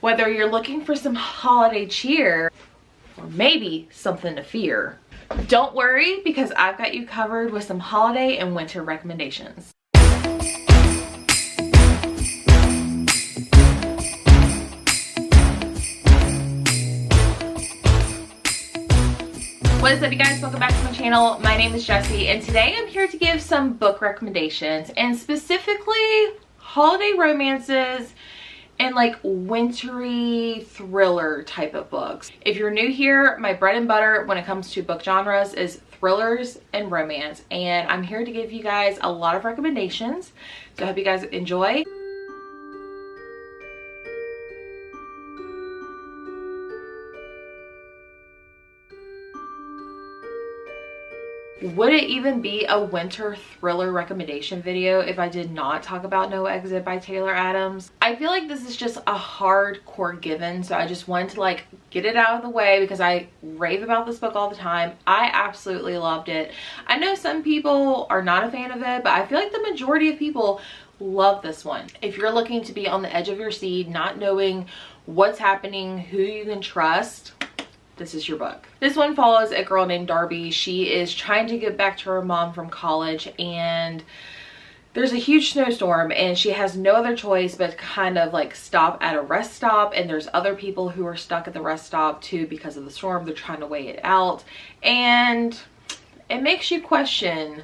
Whether you're looking for some holiday cheer or maybe something to fear, don't worry, because I've got you covered with some holiday and winter recommendations. What is up, you guys? Welcome back to my channel. My name is Jessie, and today I'm here to give some book recommendations, and specifically holiday romances and like wintry thriller type of books. If you're new here, my bread and butter when it comes to book genres is thrillers and romance, and I'm here to give you guys a lot of recommendations. So I hope you guys enjoy. Would it even be a winter thriller recommendation video if I did not talk about No Exit by Taylor Adams? I feel like this is just a hardcore given, so I just wanted to like get it out of the way because I rave about this book all the time. I absolutely loved it. I know some people are not a fan of it, but I feel like the majority of people love this one. If you're looking to be on the edge of your seat, not knowing what's happening, who you can trust, this is your book. This one follows a girl named Darby. She is trying to get back to her mom from college, and there's a huge snowstorm and she has no other choice but to kind of like stop at a rest stop, and there's other people who are stuck at the rest stop too because of the storm. They're trying to wait it out, and it makes you question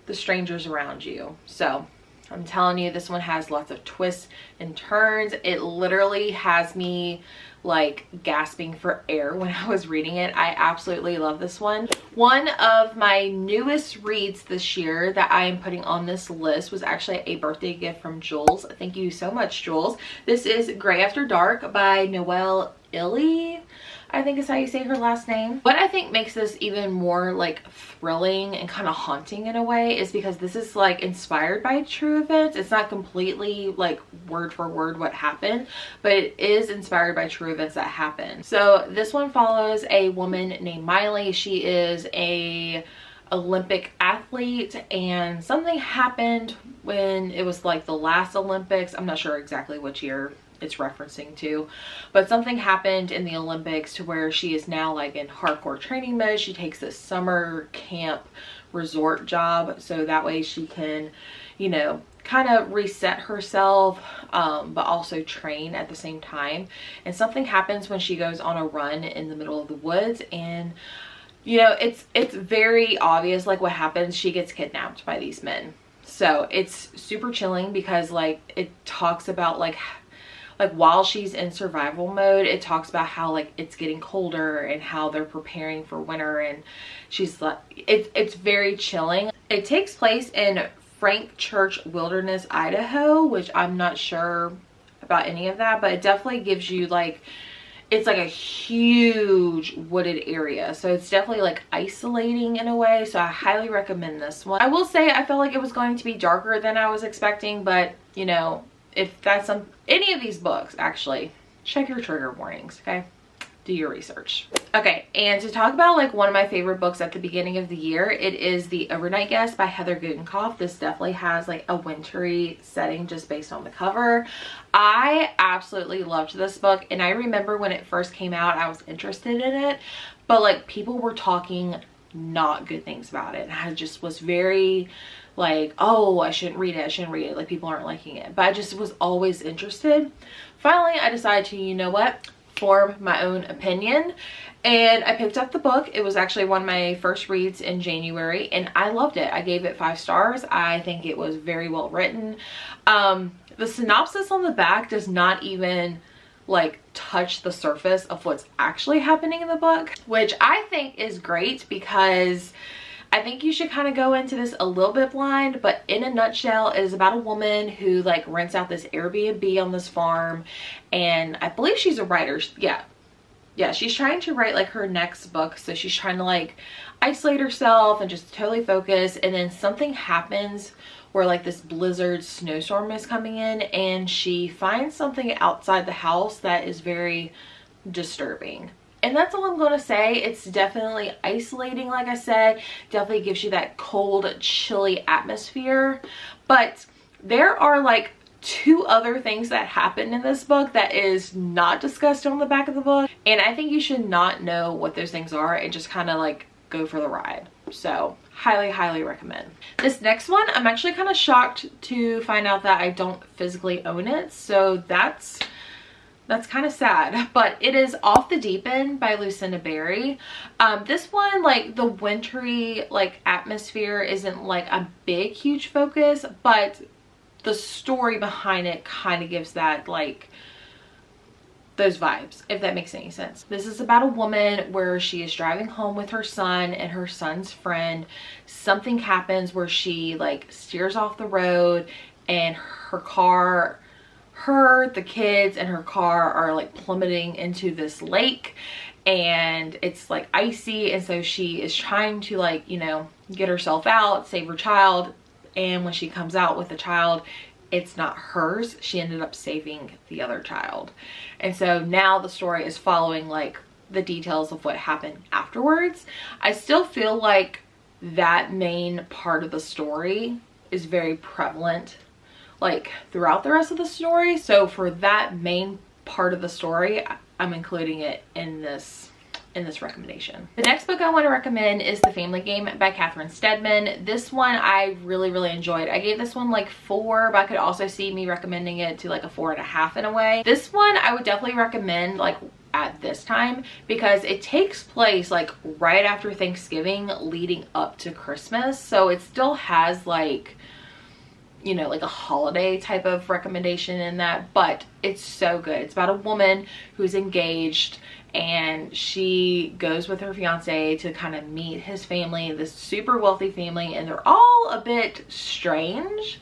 the strangers around you. So I'm telling you, this one has lots of twists and turns. It literally has me like gasping for air when I was reading it. I absolutely love this one. One of my newest reads this year that I am putting on this list was actually a birthday gift from Jules. Thank you so much, Jules. This is Gray After Dark by Noelle Illy, I think is how you say her last name. What I think makes this even more like thrilling and kind of haunting in a way is because this is like inspired by true events. It's not completely like word for word what happened, but it is inspired by true events that happened. So this one follows a woman named Miley. She is a Olympic athlete, and something happened when it was like the last Olympics. I'm not sure exactly which year it's referencing to, but something happened in the Olympics to where she is now like in hardcore training mode. She takes this summer camp resort job so that way she can, you know, kind of reset herself, but also train at the same time. And something happens when she goes on a run in the middle of the woods, and you know, it's very obvious like what happens. She gets kidnapped by these men. So it's super chilling because like it talks about like while she's in survival mode, it talks about how like it's getting colder and how they're preparing for winter, and she's like, it's very chilling. It takes place in Frank Church Wilderness, Idaho, which I'm not sure about any of that, but it definitely gives you like, it's like a huge wooded area, so it's definitely like isolating in a way. So I highly recommend this one. I will say I felt like it was going to be darker than I was expecting, but you know, if that's any of these books, actually check your trigger warnings, okay? Do your research. Okay, and to talk about like one of my favorite books at the beginning of the year, it is The Overnight Guest by Heather Gutenkopf. This definitely has like a wintry setting just based on the cover. I absolutely loved this book, and I remember when it first came out I was interested in it, but like people were talking not good things about it, and I just was very like, oh, I shouldn't read it, like people aren't liking it, but I just was always interested. Finally I decided to, you know what, form my own opinion, and I picked up the book. It was actually one of my first reads in January, and I loved it. I gave it 5 stars. I think it was very well written. The synopsis on the back does not even like touch the surface of what's actually happening in the book, which I think is great because I think you should kind of go into this a little bit blind, but in a nutshell, it is about a woman who like rents out this Airbnb on this farm, and I believe she's a writer. Yeah, she's trying to write like her next book, so she's trying to like isolate herself and just totally focus, and then something happens where like this blizzard snowstorm is coming in, and she finds something outside the house that is very disturbing. And that's all I'm going to say. It's definitely isolating, like I said. Definitely gives you that cold, chilly atmosphere. But there are like 2 other things that happened in this book that is not discussed on the back of the book, and I think you should not know what those things are and just kind of like go for the ride. So highly recommend. This next one, I'm actually kind of shocked to find out that I don't physically own it, so that's kind of sad, but it is Off the Deep End by Lucinda Berry. This one, like the wintry like atmosphere isn't like a big huge focus, but the story behind it kind of gives that like those vibes, if that makes any sense. This is about a woman where she is driving home with her son and her son's friend. Something happens where she like steers off the road, and her car, the kids and her car are like plummeting into this lake, and it's like icy, and so she is trying to like, you know, get herself out, save her child. And when she comes out with the child, it's not hers. She ended up saving the other child. And so now the story is following like the details of what happened afterwards. I still feel like that main part of the story is very prevalent like throughout the rest of the story. So for that main part of the story, I'm including it in this recommendation. The next book I want to recommend is The Family Game by Catherine Steadman. This one I really enjoyed. I gave this one like 4, but I could also see me recommending it to like a 4.5 in a way. This one I would definitely recommend like at this time, because it takes place like right after Thanksgiving leading up to Christmas. So it still has like, you know, like a holiday type of recommendation in that, but it's so good. It's about a woman who's engaged, and she goes with her fiance to kind of meet his family, this super wealthy family, and they're all a bit strange.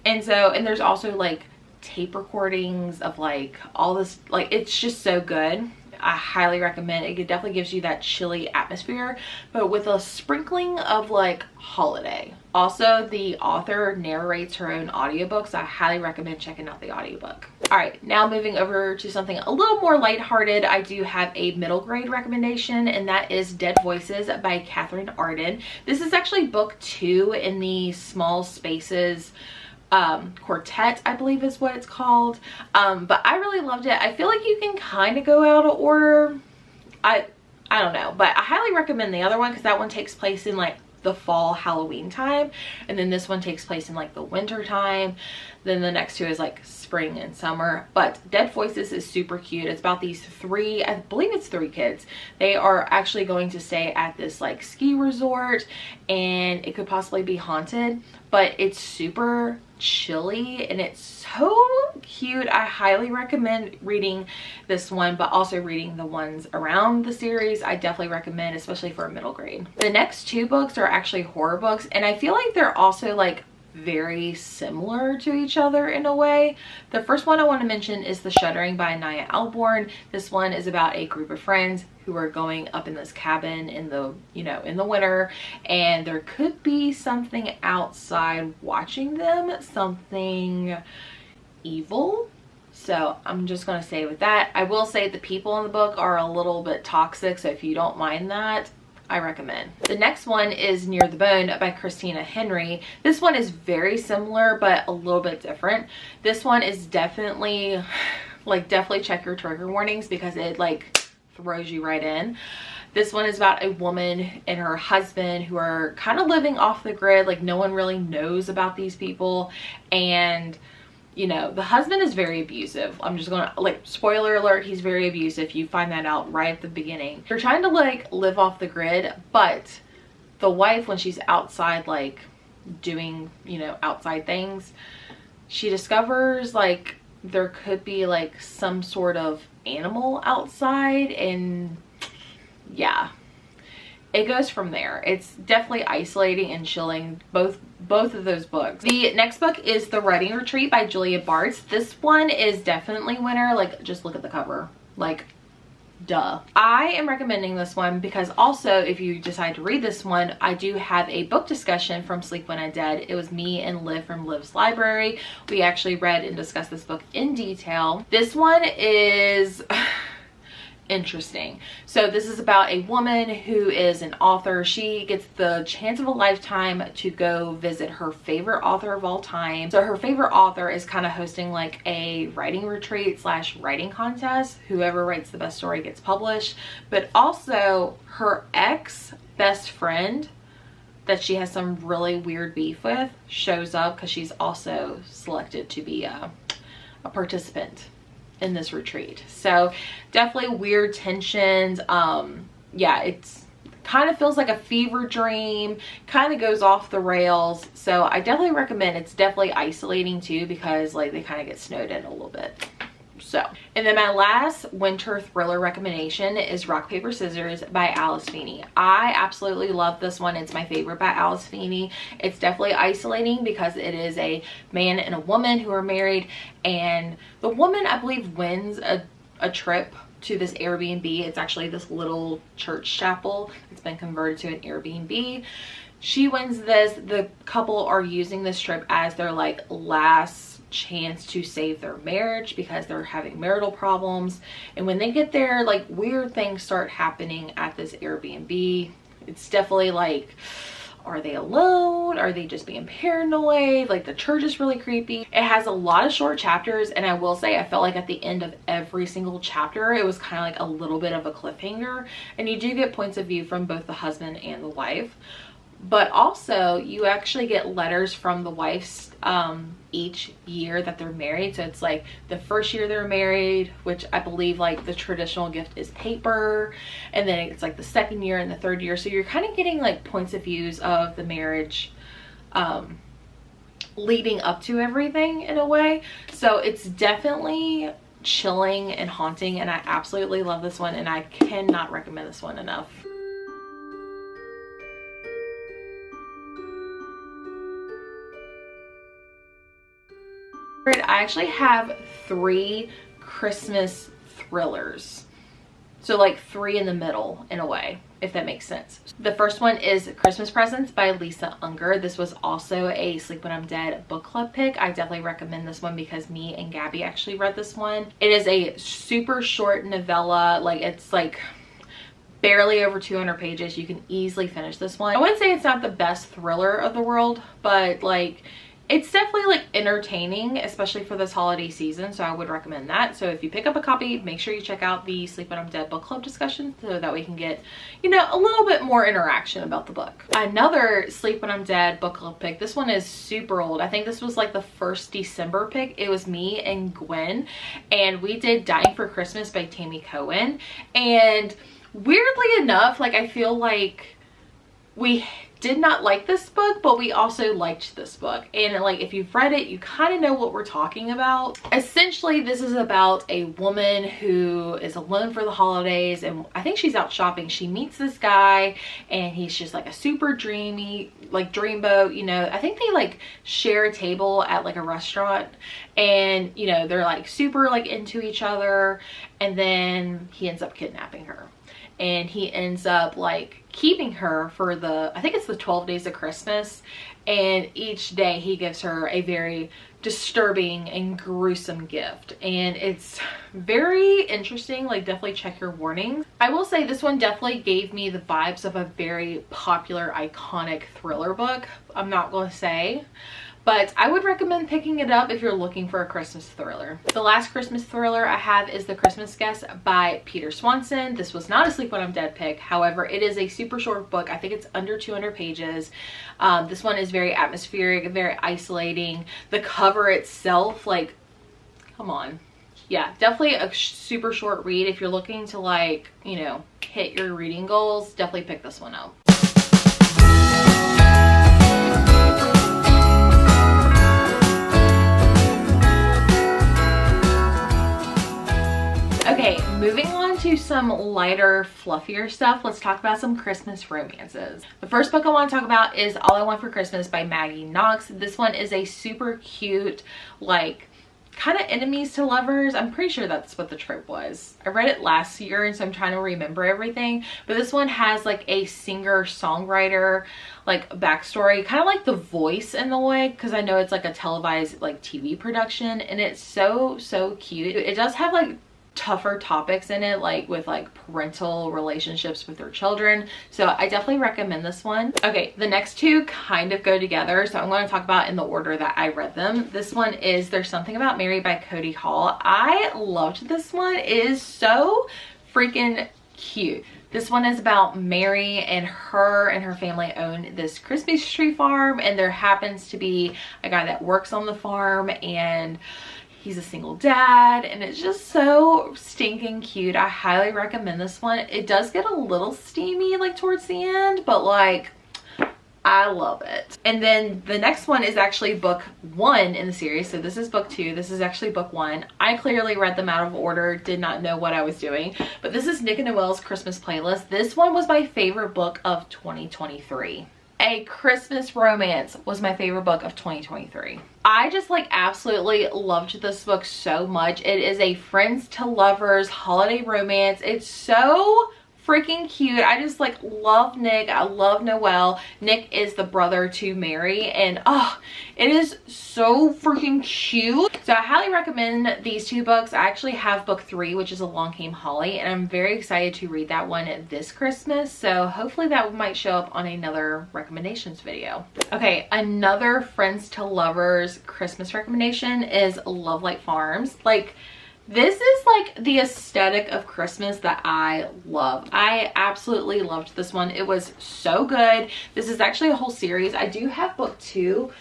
And so, and there's also like tape recordings of like all this, like it's just so good. I highly recommend it. It definitely gives you that chilly atmosphere, but with a sprinkling of like holiday. Also, the author narrates her own audiobooks. I highly recommend checking out the audiobook. All right, now moving over to something a little more lighthearted, I do have a middle grade recommendation, and that is Dead Voices by Catherine Arden. This is actually book 2 in the Small Spaces quartet, I believe is what it's called. But I really loved it. I feel like you can kind of go out of order. I don't know, but I highly recommend the other one because that one takes place in like the fall Halloween time, and then this one takes place in like the winter time. Then the next 2 is like spring and summer. But Dead Voices is super cute. It's about these 3, I believe it's 3 kids. They are actually going to stay at this like ski resort, and it could possibly be haunted, but it's super chilly and it's so cute. I highly recommend reading this one, but also reading the ones around the series. I definitely recommend, especially for a middle grade. The next 2 books are actually horror books, and I feel like they're also like very similar to each other in a way. The first one I want to mention is The Shuddering by Naya Alborn. This one is about a group of friends who are going up in this cabin in the, you know, in the winter, and there could be something outside watching them, something evil. So I'm just going to say with that, I will say the people in the book are a little bit toxic, so if you don't mind that, I recommend. The next one is Near the Bone by Christina Henry. This one is very similar, but a little bit different. This one is definitely, like, definitely check your trigger warnings because it, like, throws you right in. This one is about a woman and her husband who are kind of living off the grid. Like, no one really knows about these people. And, you know, the husband is very abusive. I'm just gonna, like, spoiler alert, he's very abusive. You find that out right at the beginning. They're trying to like live off the grid, but the wife, when she's outside like doing, you know, outside things, she discovers like there could be like some sort of animal outside, and yeah, it goes from there. It's definitely isolating and chilling, both of those books. The next book is The Writing Retreat by Julia Bartz. This one is definitely winter. Like, just look at the cover. Like, duh. I am recommending this one because also, if you decide to read this one, I do have a book discussion from Sleep When I'm Dead. It was me and Liv from Liv's Library. We actually read and discussed this book in detail. This one is interesting. So this is about a woman who is an author. She gets the chance of a lifetime to go visit her favorite author of all time. So her favorite author is kind of hosting like a writing retreat slash writing contest. Whoever writes the best story gets published. But also her ex best friend that she has some really weird beef with shows up because she's also selected to be a participant in this retreat. So definitely weird tensions. Yeah, it's kind of feels like a fever dream, kind of goes off the rails. So I definitely recommend. It's definitely isolating too, because like they kind of get snowed in a little bit. So, and then my last winter thriller recommendation is Rock, Paper, Scissors by Alice Feeney. I absolutely love this one. It's my favorite by Alice Feeney. It's definitely isolating because it is a man and a woman who are married, and the woman, I believe, wins a trip to this Airbnb. It's actually this little church chapel. It's been converted to an Airbnb. She wins this. The couple are using this trip as their like last chance to save their marriage because they're having marital problems. And when they get there, like weird things start happening at this Airbnb. It's definitely like, are they alone? Are they just being paranoid? Like the church is really creepy. It has a lot of short chapters, and I will say I felt like at the end of every single chapter it was kind of like a little bit of a cliffhanger, and you do get points of view from both the husband and the wife. But also you actually get letters from the wives each year that they're married. So it's like the first year they're married, which I believe like the traditional gift is paper, and then it's like the second year and the third year. So you're kind of getting like points of views of the marriage leading up to everything in a way. So it's definitely chilling and haunting, and I absolutely love this one, and I cannot recommend this one enough. I actually have 3 Christmas thrillers. So like 3 in the middle in a way, if that makes sense. The first one is Christmas Presents by Lisa Unger. This was also a Sleep When I'm Dead book club pick. I definitely recommend this one because me and Gabby actually read this one. It is a super short novella. Like it's like barely over 200 pages. You can easily finish this one. I wouldn't say it's not the best thriller of the world, but like it's definitely like entertaining, especially for this holiday season. So I would recommend that. So if you pick up a copy, make sure you check out the Sleep When I'm Dead book club discussion so that we can get, you know, a little bit more interaction about the book. Another Sleep When I'm Dead book club pick. This one is super old. I think this was like the first December pick. It was me and Gwen, and we did Dying for Christmas by Tammy Cohen. And weirdly enough, like I feel like we did not like this book, but we also liked this book. And like if you've read it, you kind of know what we're talking about. Essentially, this is about a woman who is alone for the holidays, and I think she's out shopping. She meets this guy, and he's just like a super dreamy, like dreamboat, you know. I think they like share a table at like a restaurant, and you know, they're like super like into each other, and then he ends up kidnapping her. And he ends up like keeping her for the, I think it's the 12 days of Christmas. And each day he gives her a very disturbing and gruesome gift. And it's very interesting. Like definitely check your warnings. I will say this one definitely gave me the vibes of a very popular, iconic thriller book. I'm not going to say. But I would recommend picking it up if you're looking for a Christmas thriller. The last Christmas thriller I have is The Christmas Guest by Peter Swanson. This was not a Sleep When I'm Dead pick. However, it is a super short book. I think it's under 200 pages. This one is very atmospheric, very isolating. The cover itself, like, come on. Yeah, definitely a super short read. If you're looking to like, you know, hit your reading goals, definitely pick this one up. Okay, moving on to some lighter, fluffier stuff. Let's talk about some Christmas romances. The first book I want to talk about is All I Want for Christmas by Maggie Knox. This one is a super cute, like, kind of enemies to lovers. I'm pretty sure that's what the trope was. I read it last year, and so I'm trying to remember everything. But this one has like a singer-songwriter like backstory, kind of like The Voice in the way, because I know it's like a televised like TV production, and it's so cute. It does have like tougher topics in it, like with like parental relationships with their children. So I definitely recommend this one. Okay, the next two kind of go together, so I'm going to talk about in the order that I read them. This one is There's Something About Mary by Cody Hall. I loved this one. It is so freaking cute. This one is about Mary, and her family own this Christmas tree farm, and there happens to be a guy that works on the farm, and he's a single dad, and it's just so stinking cute. I highly recommend this one. It does get a little steamy like towards the end, but like I love it. And then the next one is actually book 1 in the series. So this is book 2. This is actually book 1. I clearly read them out of order, did not know what I was doing. But this is Nick and Noelle's Christmas Playlist. This one was my favorite book of 2023. A Christmas Romance was my favorite book of 2023. I just like absolutely loved this book so much. It is a friends to lovers holiday romance. It's so freaking cute. I just like love Nick. I love Noelle. Nick is the brother to Mary, and oh, it is so freaking cute. So I highly recommend these two books. I actually have book 3, which is Along Came Holly, and I'm very excited to read that one this Christmas. So hopefully that might show up on another recommendations video. Okay, another friends to lovers Christmas recommendation is Love Light Farms. Like, this is like the aesthetic of Christmas that I love. I absolutely loved this one. It was so good. This is actually a whole series. I do have book 2,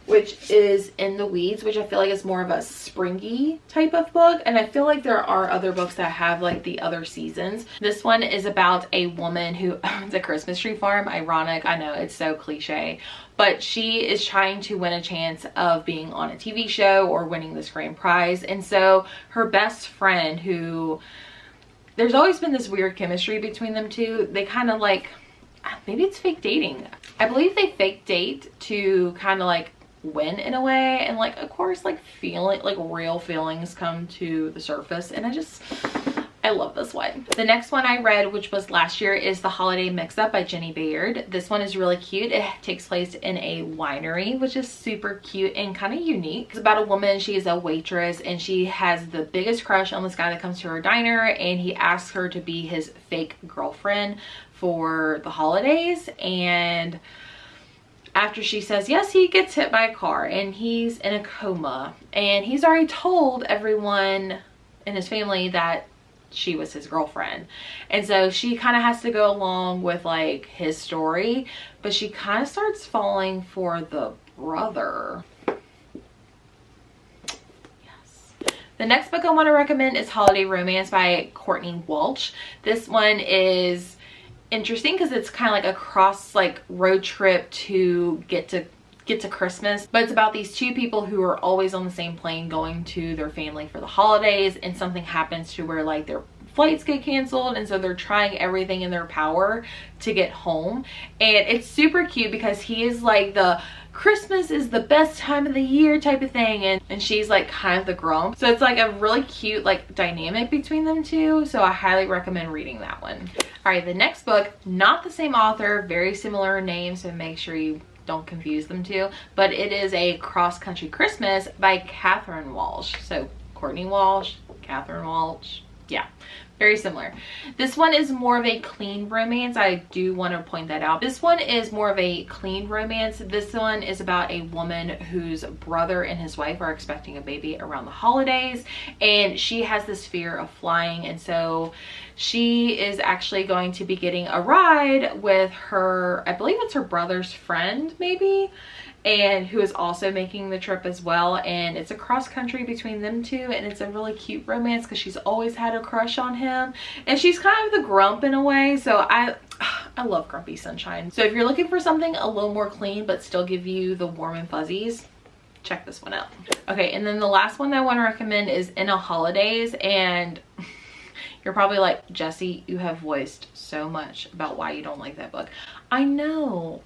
which is In the Weeds, which I feel like is more of a springy type of book. And I feel like there are other books that have like the other seasons. This one is about a woman who owns a Christmas tree farm. Ironic, I know, it's so cliche. But she is trying to win a chance of being on a TV show or winning this grand prize. And so her best friend, who there's always been this weird chemistry between them two. They kind of like, maybe it's fake dating. I believe they fake date to kind of like win in a way. And like, of course, like real feelings come to the surface. And I love this one. The next one I read, which was last year, is The Holiday Mix-Up by Jenny Bayard. This one is really cute. It takes place in a winery, which is super cute and kind of unique. It's about a woman. She is a waitress, and she has the biggest crush on this guy that comes to her diner, and he asks her to be his fake girlfriend for the holidays. And after she says yes, he gets hit by a car, and he's in a coma. And he's already told everyone in his family that she was his girlfriend, and so she kind of has to go along with like his story, but she kind of starts falling for the brother. Yes. The next book I want to recommend is Holiday Romance by Courtney Walsh. This one is interesting because it's kind of like a cross like road trip to get to Christmas, but it's about these two people who are always on the same plane going to their family for the holidays, and something happens to where like their flights get canceled, and so they're trying everything in their power to get home. And it's super cute because he is like the Christmas is the best time of the year type of thing, and she's like kind of the grump. So it's like a really cute like dynamic between them two. So I highly recommend reading that one. All right, the next book, not the same author, very similar name, so make sure you don't confuse them two, but it is A Cross Country Christmas by Catherine Walsh. So Courtney Walsh, Catherine Walsh, yeah, very similar. This one is more of a clean romance. I do want to point that out. This one is more of a clean romance. This one is about a woman whose brother and his wife are expecting a baby around the holidays, and she has this fear of flying, and so she is actually going to be getting a ride with her, I believe it's her brother's friend maybe, and who is also making the trip as well. And it's a cross country between them two, and it's a really cute romance because she's always had a crush on him, and she's kind of the grump in a way. So I love grumpy sunshine. So if you're looking for something a little more clean but still give you the warm and fuzzies, check this one out. Okay, and then the last one that I want to recommend is In a Holidays, and you're probably like, Jessie, you have voiced so much about why you don't like that book. I know,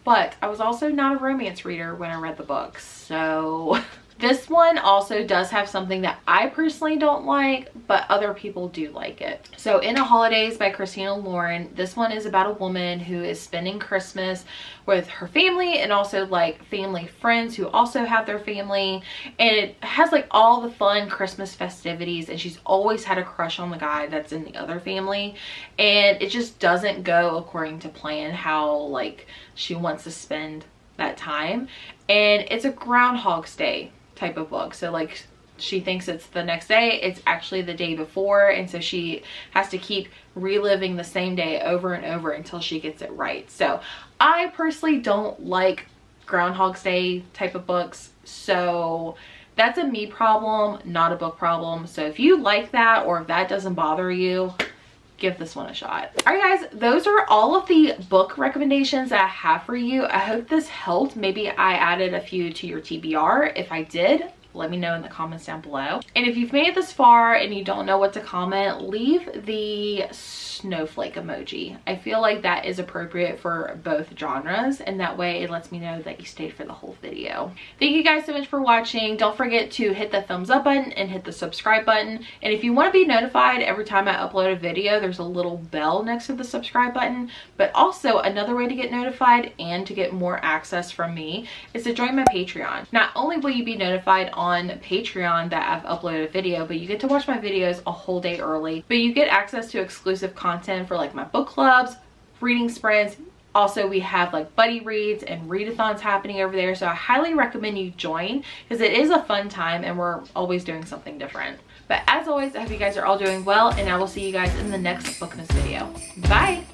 but I was also not a romance reader when I read the book, so This one also does have something that I personally don't like, but other people do like it. So In the Holidays by Christina Lauren. This one is about a woman who is spending Christmas with her family and also like family friends who also have their family, and it has like all the fun Christmas festivities, and she's always had a crush on the guy that's in the other family, and it just doesn't go according to plan how like she wants to spend that time. And it's a Groundhog's Day type of book, so like she thinks it's the next day, it's actually the day before, and so she has to keep reliving the same day over and over until she gets it right. So I personally don't like Groundhog's Day type of books, so that's a me problem, not a book problem. So if you like that, or if that doesn't bother you, give this one a shot. All right guys, those are all of the book recommendations that I have for you. I hope this helped. Maybe I added a few to your TBR. If I did, let me know in the comments down below. And if you've made it this far and you don't know what to comment, leave the snowflake emoji. I feel like that is appropriate for both genres, and that way it lets me know that you stayed for the whole video. Thank you guys so much for watching. Don't forget to hit the thumbs up button and hit the subscribe button. And if you want to be notified every time I upload a video, there's a little bell next to the subscribe button. But also another way to get notified and to get more access from me is to join my Patreon. Not only will you be notified on Patreon that I've uploaded a video, but you get to watch my videos a whole day early. But you get access to exclusive content for like my book clubs, reading sprints. Also, we have like buddy reads and readathons happening over there. So I highly recommend you join, because it is a fun time and we're always doing something different. But as always, I hope you guys are all doing well, and I will see you guys in the next Bookmas video. Bye!